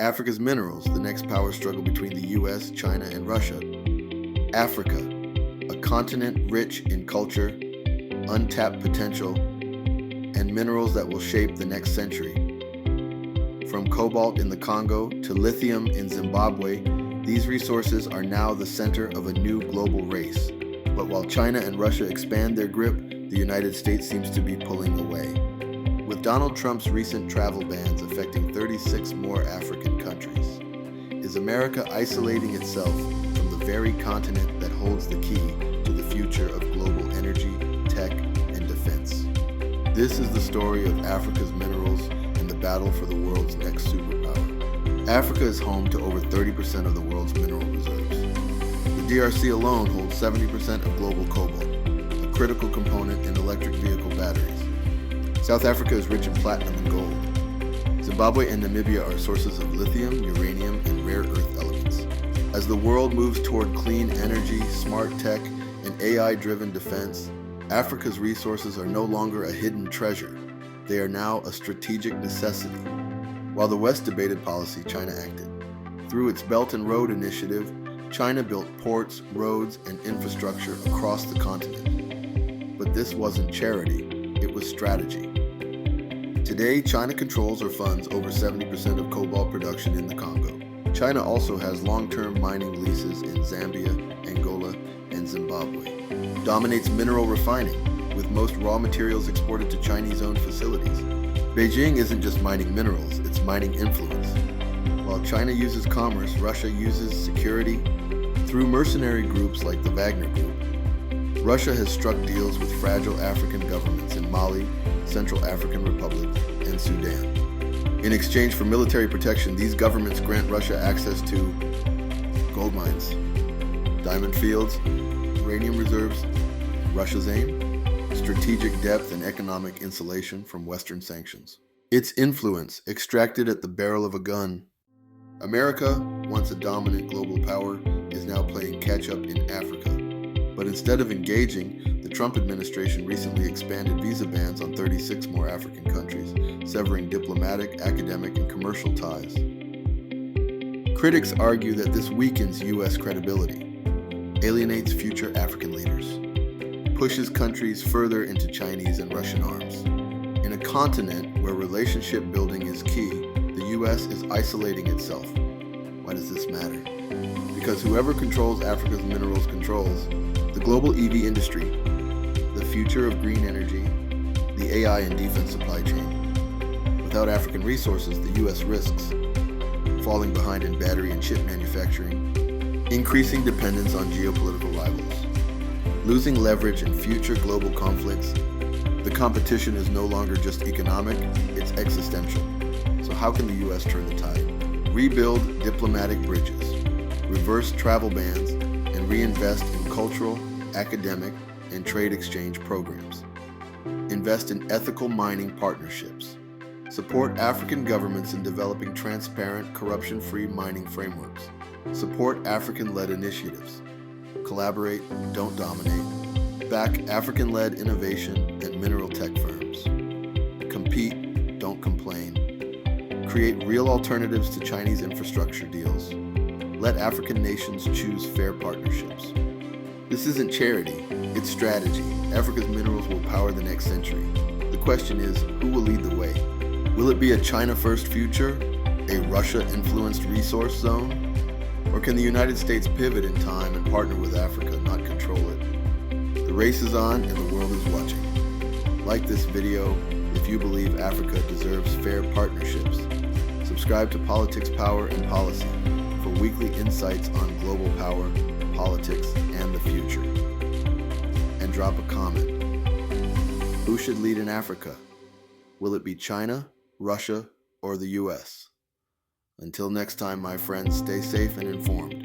Africa's minerals, the next power struggle between the US, China, and Russia. Africa, a continent rich in culture, untapped potential, and minerals that will shape the next century. From cobalt in the Congo to lithium in Zimbabwe, these resources are now the center of a new global race. But while China and Russia expand their grip, the United States seems to be pulling away. With Donald Trump's recent travel bans affecting 36 more African countries, is America isolating itself from the very continent that holds the key to the future of global energy, tech, and defense? This is the story of Africa's minerals and the battle for the world's next superpower. Africa is home to over 30% of the world's mineral reserves. The DRC alone holds 70% of global cobalt, a critical component in electric vehicle batteries. South Africa is rich in platinum and gold. Zimbabwe and Namibia are sources of lithium, uranium, and rare earth elements. As the world moves toward clean energy, smart tech, and AI-driven defense, Africa's resources are no longer a hidden treasure. They are now a strategic necessity. While the West debated policy, China acted. Through its Belt and Road Initiative, China built ports, roads, and infrastructure across the continent. But this wasn't charity, it was strategy. Today, China controls or funds over 70% of cobalt production in the Congo. China also has long-term mining leases in Zambia, Angola, and Zimbabwe. Dominates mineral refining, with most raw materials exported to Chinese-owned facilities. Beijing isn't just mining minerals, it's mining influence. While China uses commerce, Russia uses security through mercenary groups like the Wagner Group. Russia has struck deals with fragile African governments in Mali, Central African Republic, and Sudan. In exchange for military protection, these governments grant Russia access to gold mines, diamond fields, uranium reserves. Russia's aim? Strategic depth and economic insulation from Western sanctions. Its influence extracted at the barrel of a gun. America, once a dominant global power, is now playing catch-up in Africa. But instead of engaging, the Trump administration recently expanded visa bans on 36 more African countries, severing diplomatic, academic, and commercial ties. Critics argue that this weakens U.S. credibility, alienates future African leaders, pushes countries further into Chinese and Russian arms. In a continent where relationship building is key, the U.S. is isolating itself. Why does this matter? Because whoever controls Africa's minerals controls the global EV industry, the future of green energy, the AI and defense supply chain. Without African resources, the U.S. risks falling behind in battery and chip manufacturing, increasing dependence on geopolitical rivals, losing leverage in future global conflicts. The competition is no longer just economic, it's existential. So how can the U.S. turn the tide? Rebuild diplomatic bridges, reverse travel bans, and reinvest in cultural, academic, and trade exchange programs. Invest in ethical mining partnerships. Support African governments in developing transparent, corruption-free mining frameworks. Support African-led initiatives. Collaborate, don't dominate. Back African-led innovation and mineral tech firms. Compete, don't complain. Create real alternatives to Chinese infrastructure deals. Let African nations choose fair partnerships. This isn't charity, it's strategy. Africa's minerals will power the next century. The question is, who will lead the way? Will it be a China-first future, a Russia-influenced resource zone? Or can the United States pivot in time and partner with Africa, not control it? The race is on and the world is watching. Like this video if you believe Africa deserves fair partnerships. Subscribe to Politics, Power, and Policy for weekly insights on global power, politics, and the future. And drop a comment. Who should lead in Africa? Will it be China, Russia, or the US? Until next time, my friends, stay safe and informed.